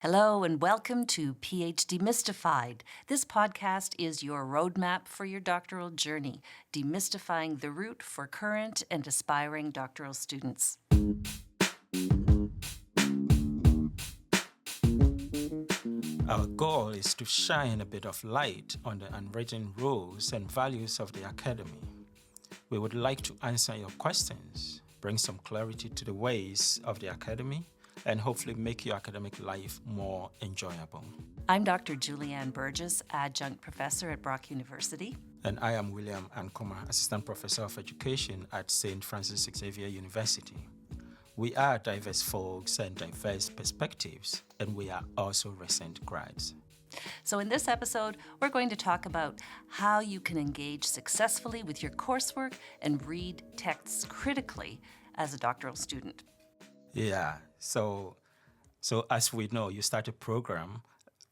Hello and welcome to PhDemystified. This podcast is your roadmap for your doctoral journey, demystifying the route for current and aspiring doctoral students. Our goal is to shine a bit of light on the unwritten rules and values of the academy. We would like to answer your questions, bring some clarity to the ways of the academy, and hopefully make your academic life more enjoyable. I'm Dr. Julianne Burgess, Adjunct Professor at Brock University. And I am William Ankoma, Assistant Professor of Education at St. Francis Xavier University. We are diverse folks and diverse perspectives, and we are also recent grads. So in this episode, we're going to talk about how you can engage successfully with your coursework and read texts critically as a doctoral student. Yeah, so as we know, you start a program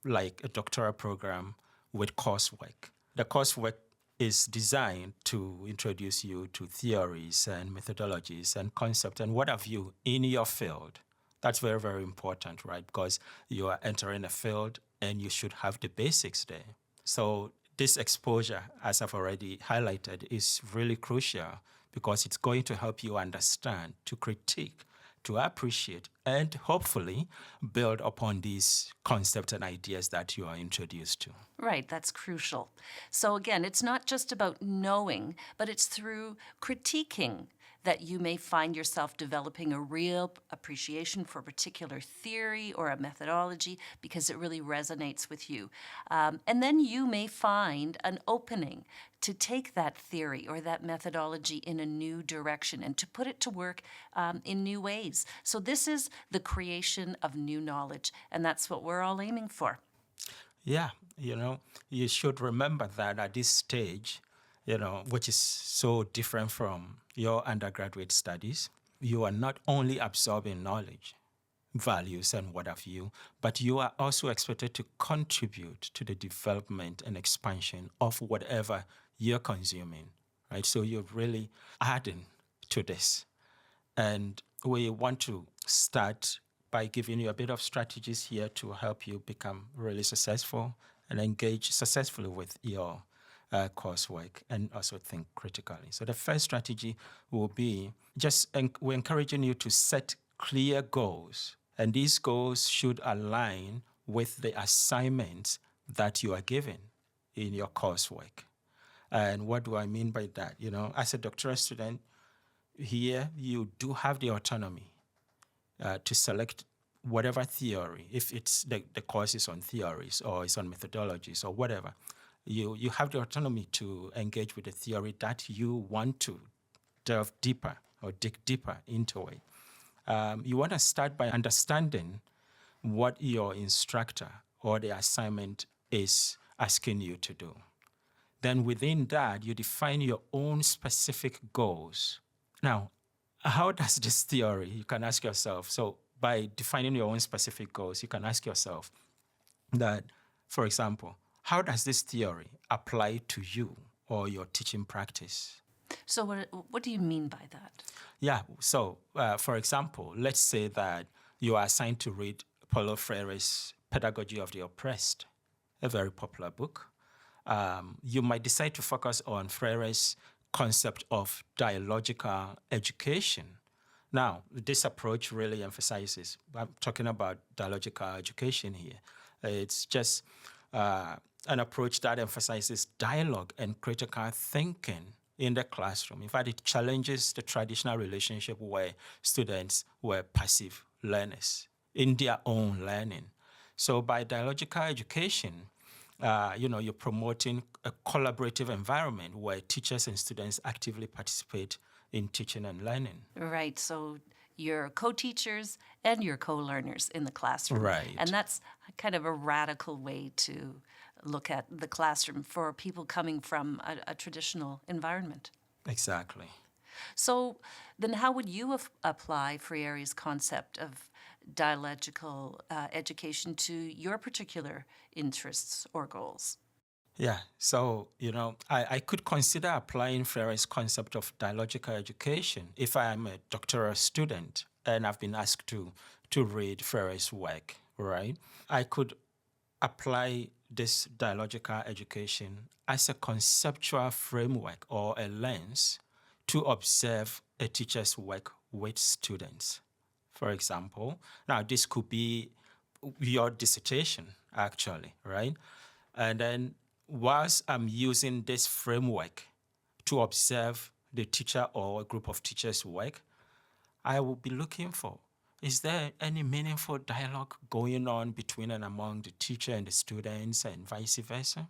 like a doctoral program with coursework. The coursework is designed to introduce you to theories and methodologies and concepts and what have you in your field. That's very, very important, right? Because you are entering a field and you should have the basics there. So this exposure, as I've already highlighted, is really crucial because it's going to help you understand, to critique, to appreciate, and hopefully build upon these concepts and ideas that you are introduced to. Right, that's crucial. So again, it's not just about knowing, but it's through critiquing that you may find yourself developing a real appreciation for a particular theory or a methodology because it really resonates with you. And then you may find an opening to take that theory or that methodology in a new direction and to put it to work in new ways. So this is the creation of new knowledge, and that's what we're all aiming for. Yeah, you should remember that at this stage, which is so different from your undergraduate studies, you are not only absorbing knowledge, values, and what have you, but you are also expected to contribute to the development and expansion of whatever you're consuming, right? So you're really adding to this. And we want to start by giving you a bit of strategies here to help you become really successful and engage successfully with your coursework and also think critically. So the first strategy will be we're encouraging you to set clear goals. And these goals should align with the assignments that you are given in your coursework. And what do I mean by that? As a doctoral student, here you do have the autonomy to select whatever theory, if it's the course is on theories or it's on methodologies or whatever. You have the autonomy to engage with the theory that you want to delve deeper or dig deeper into it. You want to start by understanding what your instructor or the assignment is asking you to do. Then within that, you define your own specific goals. Now, how does this theory, you can ask yourself, so by defining your own specific goals, you can ask yourself that, for example, how does this theory apply to you or your teaching practice? So what do you mean by that? Yeah, so for example, let's say that you are assigned to read Paulo Freire's Pedagogy of the Oppressed, a very popular book. You might decide to focus on Freire's concept of dialogical education. Now, this approach really emphasizes, I'm talking about dialogical education here. It's just an approach that emphasizes dialogue and critical thinking in the classroom. In fact, it challenges the traditional relationship where students were passive learners in their own learning. So by dialogical education, you're promoting a collaborative environment where teachers and students actively participate in teaching and learning. Right, so you're co-teachers and you're co-learners in the classroom. Right. And that's kind of a radical way to look at the classroom for people coming from a traditional environment. Exactly. So then how would you apply Freire's concept of dialogical education to your particular interests or goals? Yeah, so, I could consider applying Freire's concept of dialogical education if I am a doctoral student and I've been asked to read Freire's work, right? I could apply this dialogical education as a conceptual framework or a lens to observe a teacher's work with students. For example, now this could be your dissertation, actually, right? And then whilst I'm using this framework to observe the teacher or a group of teachers' work, I will be looking for, is there any meaningful dialogue going on between and among the teacher and the students and vice versa?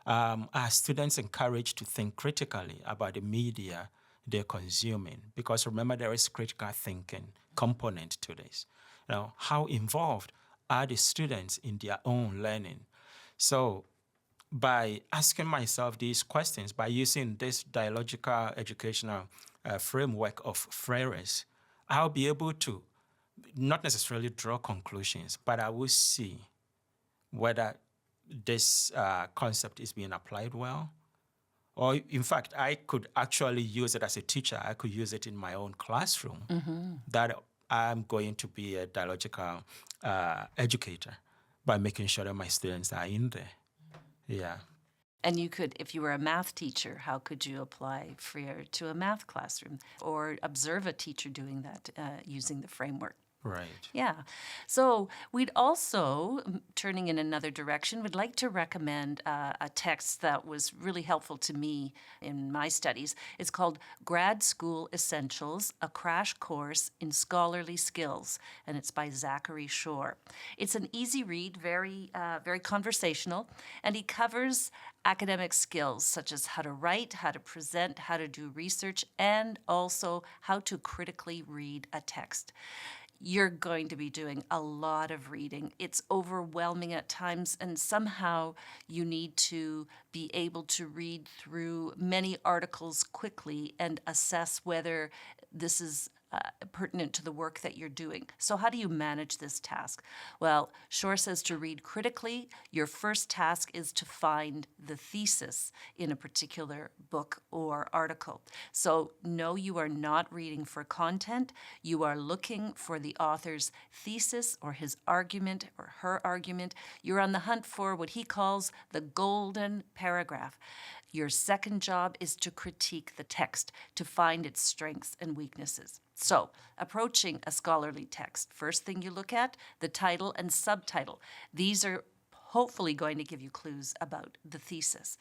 Are students encouraged to think critically about the media they're consuming? Because remember, there is critical thinking component to this. Now, how involved are the students in their own learning? So by asking myself these questions, by using this dialogical educational framework of Freires, I'll be able to not necessarily draw conclusions, but I will see whether this concept is being applied well. Or in fact, I could actually use it as a teacher. I could use it in my own classroom, that I'm going to be a dialogical educator by making sure that my students are in there. Yeah. And you could, if you were a math teacher, how could you apply Freire to a math classroom or observe a teacher doing that using the framework? Right. Yeah. So we'd also, turning in another direction, would like to recommend a text that was really helpful to me in my studies. It's called Grad School Essentials, A Crash Course in Scholarly Skills, and it's by Zachary Shore. It's an easy read, very conversational, and he covers academic skills such as how to write, how to present, how to do research, and also how to critically read a text. You're going to be doing a lot of reading. It's overwhelming at times, and somehow you need to be able to read through many articles quickly and assess whether this is pertinent to the work that you're doing. So how do you manage this task? Well, Shore says to read critically. Your first task is to find the thesis in a particular book or article. So no, you are not reading for content. You are looking for the author's thesis or his argument or her argument. You're on the hunt for what he calls the golden paragraph. Your second job is to critique the text, to find its strengths and weaknesses. So, approaching a scholarly text, first thing you look at, the title and subtitle. These are hopefully going to give you clues about the thesis.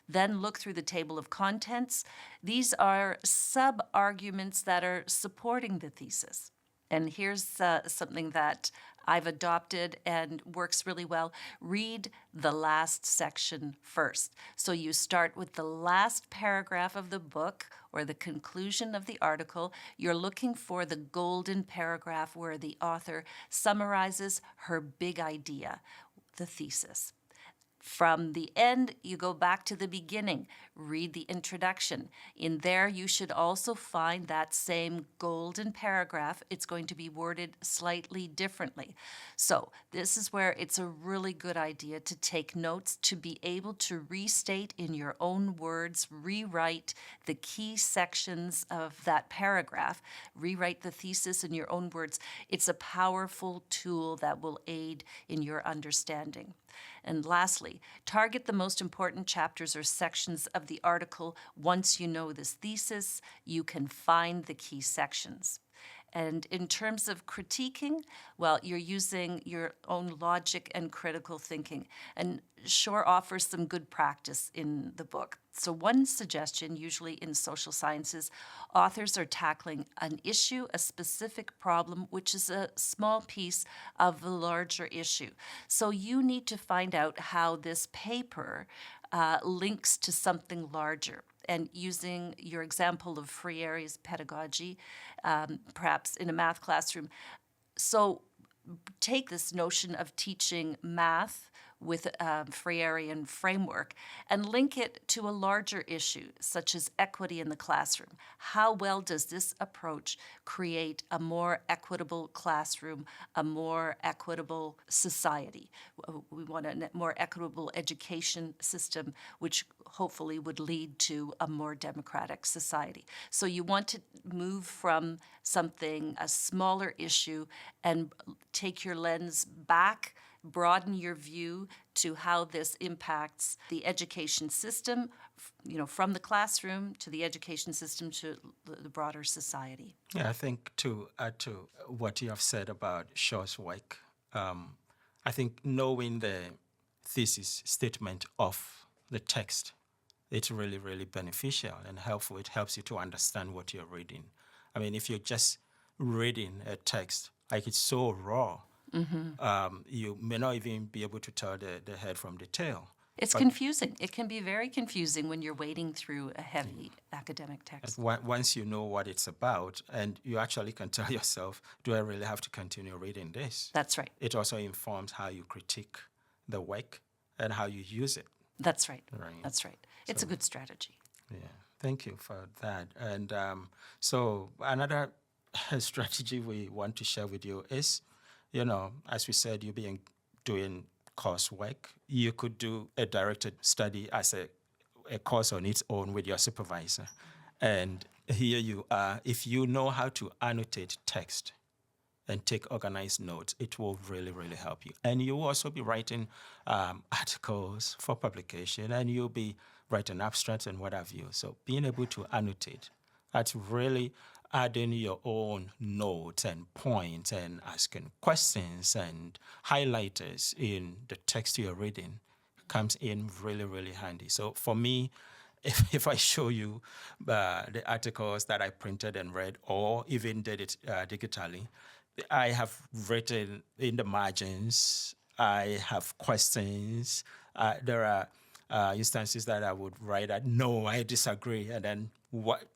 Then look through the table of contents. These are sub-arguments that are supporting the thesis. And here's something that I've adopted and works really well. Read the last section first. So you start with the last paragraph of the book or the conclusion of the article. You're looking for the golden paragraph where the author summarizes her big idea, the thesis. From the end, you go back to the beginning. Read the introduction. In there, you should also find that same golden paragraph. It's going to be worded slightly differently. So this is where it's a really good idea to take notes, to be able to restate in your own words, rewrite the key sections of that paragraph, rewrite the thesis in your own words. It's a powerful tool that will aid in your understanding. And lastly, target the most important chapters or sections of the article. Once you know this thesis, you can find the key sections. And in terms of critiquing, well, you're using your own logic and critical thinking. And Shore offers some good practice in the book. So one suggestion, usually in social sciences, authors are tackling an issue, a specific problem, which is a small piece of the larger issue. So you need to find out how this paper links to something larger. And using your example of Freire's pedagogy, perhaps in a math classroom. So take this notion of teaching math with a Freirean framework and link it to a larger issue, such as equity in the classroom. How well does this approach create a more equitable classroom, a more equitable society? We want a more equitable education system, which hopefully would lead to a more democratic society. So you want to move from something, a smaller issue, and take your lens back, broaden your view to how this impacts the education system, from the classroom to the education system to the broader society. Yeah, I think to add to what you have said about coursework, I think knowing the thesis statement of the text, it's really, really beneficial and helpful. It helps you to understand what you're reading. I mean, if you're just reading a text, like it's so raw, you may not even be able to tell the head from the tail. It's confusing. It can be very confusing when you're wading through a heavy academic text. Once you know what it's about, and you actually can tell yourself, do I really have to continue reading this? That's right. It also informs how you critique the work and how you use it. That's right. Right. That's right. It's a good strategy. Yeah, thank you for that. And so another strategy we want to share with you is, as we said, you've been doing coursework. You could do a directed study as a course on its own with your supervisor. And here you are. If you know how to annotate text and take organized notes, it will really, really help you. And you'll also be writing articles for publication, and you'll be writing abstracts and what have you. So being able to annotate, that's really adding your own notes and points and asking questions and highlighters in the text you're reading comes in really, really handy. So for me, if I show you the articles that I printed and read or even did it digitally, I have written in the margins, I have questions. There are instances that I would write that, no, I disagree, and then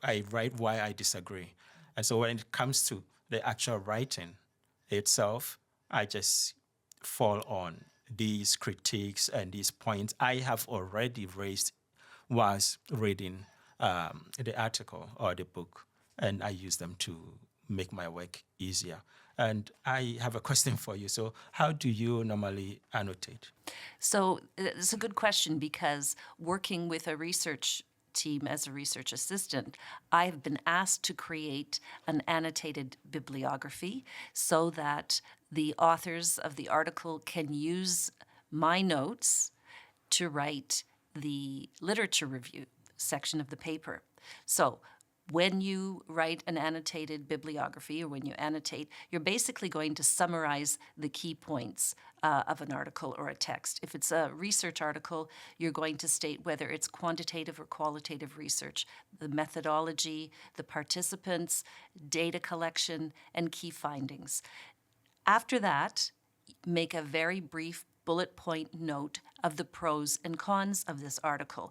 I write why I disagree. And so when it comes to the actual writing itself, I just fall on these critiques and these points I have already raised whilst reading the article or the book, and I use them to make my work easier. And I have a question for you. So how do you normally annotate? So it's a good question because working with a research team as a research assistant, I've been asked to create an annotated bibliography so that the authors of the article can use my notes to write the literature review section of the paper. So when you write an annotated bibliography or when you annotate, you're basically going to summarize the key points of an article or a text. If it's a research article, you're going to state whether it's quantitative or qualitative research, the methodology, the participants, data collection, and key findings. After that, make a very brief bullet point note of the pros and cons of this article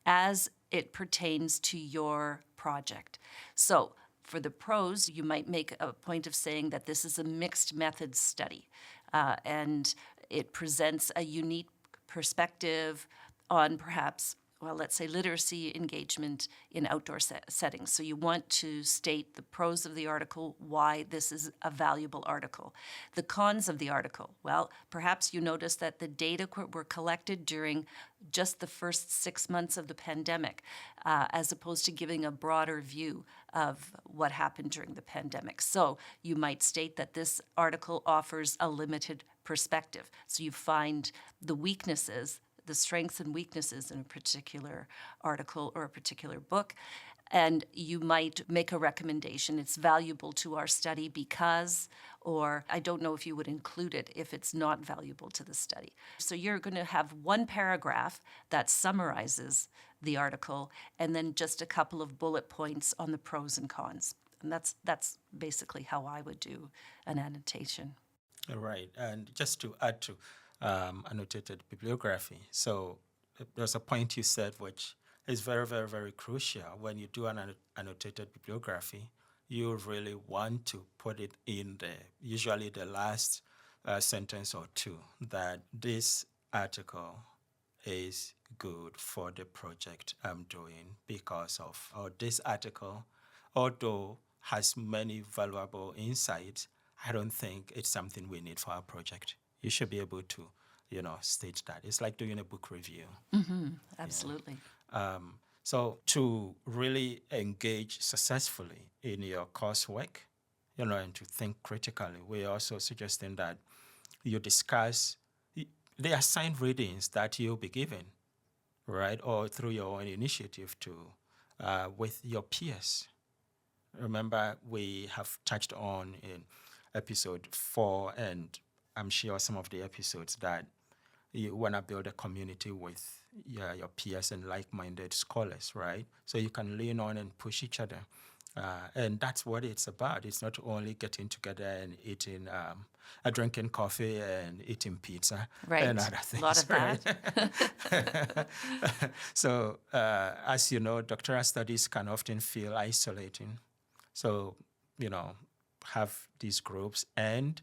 as it pertains to your project. So for the pros, you might make a point of saying that this is a mixed methods study and it presents a unique perspective on perhaps, well, let's say literacy engagement in outdoor settings. So you want to state the pros of the article, why this is a valuable article. The cons of the article, well, perhaps you notice that the data were collected during just the first 6 months of the pandemic, as opposed to giving a broader view of what happened during the pandemic. So you might state that this article offers a limited perspective. So you find the weaknesses, the strengths and weaknesses in a particular article or a particular book, and you might make a recommendation. It's valuable to our study because, or I don't know if you would include it if it's not valuable to the study. So you're going to have one paragraph that summarizes the article and then just a couple of bullet points on the pros and cons. And that's basically how I would do an annotation. All right. And just to add to annotated bibliography. So there's a point you said which is very, very, very crucial. When you do an annotated bibliography, you really want to put it in usually the last sentence or two, that this article is good for the project I'm doing because of, or this article, although has many valuable insights, I don't think it's something we need for our project. You should be able to, state that. It's like doing a book review. Absolutely. So to really engage successfully in your coursework, and to think critically, we're also suggesting that you discuss the assigned readings that you'll be given, right, or through your own initiative with your peers. Remember, we have touched on in episode 4, and I'm sure some of the episodes, that you want to build a community with your peers and like-minded scholars, right? So you can lean on and push each other. And that's what it's about. It's not only getting together and eating, drinking coffee and eating pizza Right. and other things. A lot of right? that. So, as you know, doctoral studies can often feel isolating. So, have these groups, and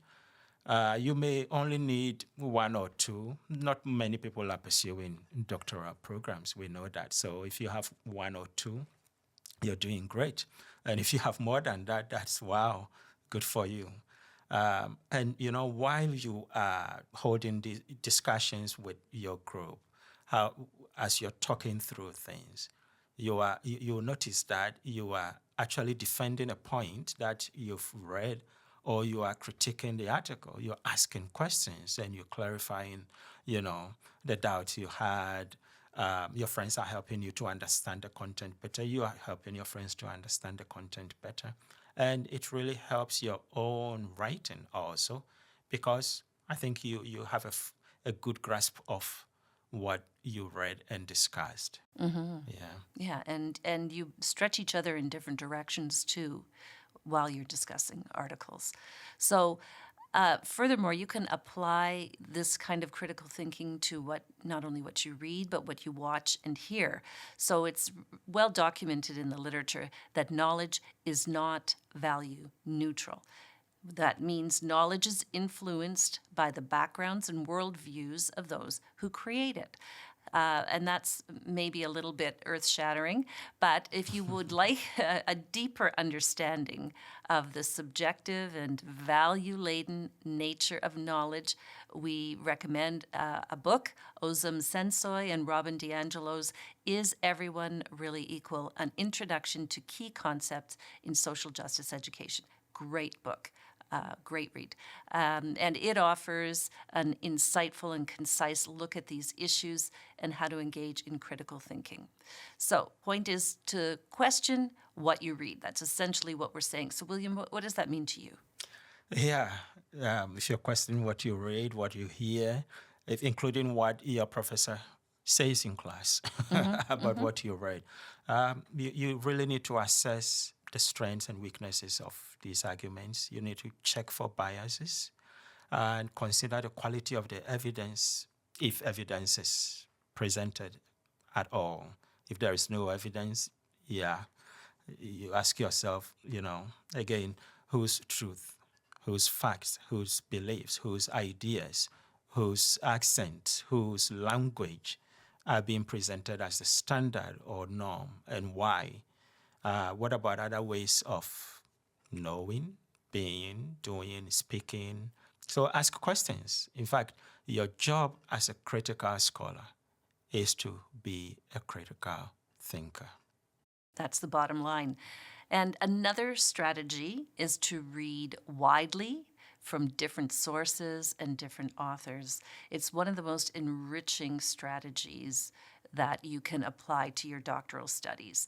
you may only need one or two. Not many people are pursuing doctoral programs. We know that. So if you have one or two, you're doing great. And if you have more than that, that's wow, good for you. And while you are holding these discussions with your group, as you're talking through things, you'll notice that you are actually defending a point that you've read, or you are critiquing the article. You're asking questions and you're clarifying, the doubts you had. Your friends are helping you to understand the content better. You are helping your friends to understand the content better. And it really helps your own writing also, because I think you have a good grasp of what you read and discussed. Yeah, and you stretch each other in different directions too while you're discussing articles. So furthermore, you can apply this kind of critical thinking to not only what you read, but what you watch and hear. So it's well documented in the literature that knowledge is not value neutral. That means knowledge is influenced by the backgrounds and worldviews of those who create it. And that's maybe a little bit earth-shattering, but if you would like a deeper understanding of the subjective and value-laden nature of knowledge, we recommend a book, Ozam Sensoy and Robin DiAngelo's Is Everyone Really Equal? An Introduction to Key Concepts in Social Justice Education. Great book. Great read. And it offers an insightful and concise look at these issues and how to engage in critical thinking. So, point is to question what you read. That's essentially what we're saying. So, William, what does that mean to you? Yeah. If you're questioning what you read, what you hear, including what your professor says in class about what you read, you really need to assess the strengths and weaknesses of these arguments. You need to check for biases and consider the quality of the evidence, if evidence is presented at all. If there is no evidence, you ask yourself, again, whose truth, whose facts, whose beliefs, whose ideas, whose accent, whose language are being presented as the standard or norm, and why? What about other ways of knowing, being, doing, speaking? So ask questions. In fact, your job as a critical scholar is to be a critical thinker. That's the bottom line. And another strategy is to read widely from different sources and different authors. It's one of the most enriching strategies that you can apply to your doctoral studies.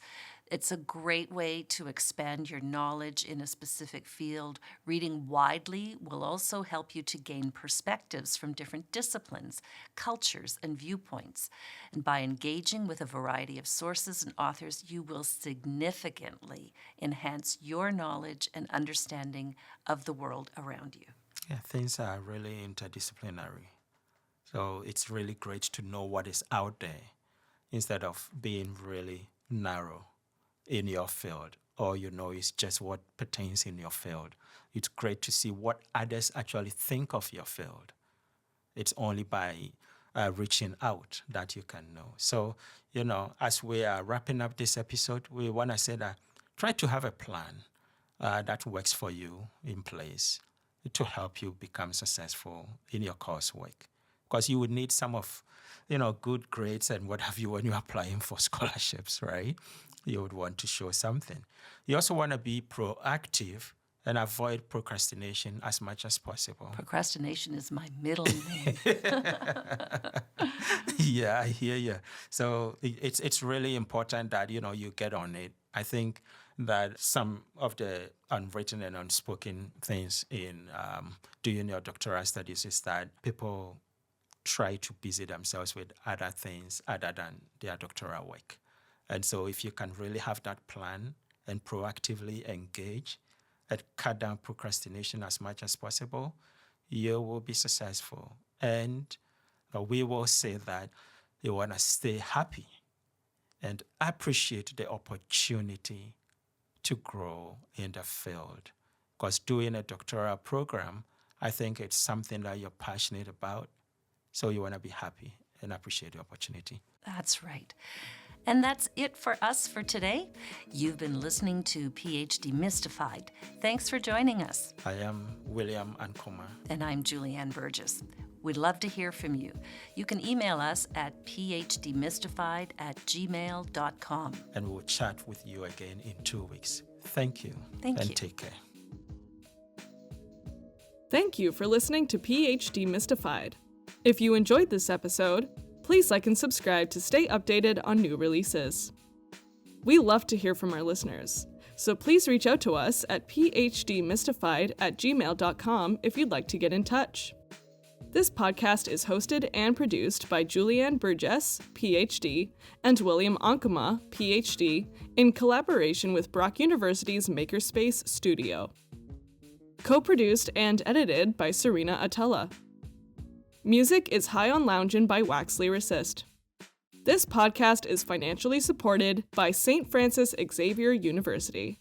It's a great way to expand your knowledge in a specific field. Reading widely will also help you to gain perspectives from different disciplines, cultures, and viewpoints. And by engaging with a variety of sources and authors, you will significantly enhance your knowledge and understanding of the world around you. Yeah, things are really interdisciplinary. So it's really great to know what is out there instead of being really narrow in your field, or it's just what pertains in your field. It's great to see what others actually think of your field. It's only by reaching out that you can know. So, as we are wrapping up this episode, we want to say that try to have a plan that works for you in place to help you become successful in your coursework. Because you would need some of, good grades and what have you when you're applying for scholarships, right? You would want to show something. You also want to be proactive and avoid procrastination as much as possible. Procrastination is my middle name. Yeah, I hear you. So it's really important that, you get on it. I think that some of the unwritten and unspoken things in doing your doctoral studies is that people try to busy themselves with other things other than their doctoral work. And so if you can really have that plan and proactively engage and cut down procrastination as much as possible, you will be successful. And we will say that you want to stay happy and appreciate the opportunity to grow in the field. Because doing a doctoral program, I think it's something that you're passionate about. So you want to be happy and appreciate the opportunity. That's right. And that's it for us for today. You've been listening to Demystified. Thanks for joining us. I am William Ankoma. And I'm Julianne Burgess. We'd love to hear from you. You can email us at phdemystified@gmail.com. And we'll chat with you again in 2 weeks. Thank you. Thank you. And take care. Thank you for listening to Demystified. If you enjoyed this episode, please like and subscribe to stay updated on new releases. We love to hear from our listeners, so please reach out to us at phdemystified@gmail.com if you'd like to get in touch. This podcast is hosted and produced by Julianne Burgess, PhD, and William Ankoma, PhD, in collaboration with Brock University's Makerspace Studio. Co-produced and edited by Serena Atella. Music is High on Loungin' by Wax Lyricist. This podcast is financially supported by St. Francis Xavier University.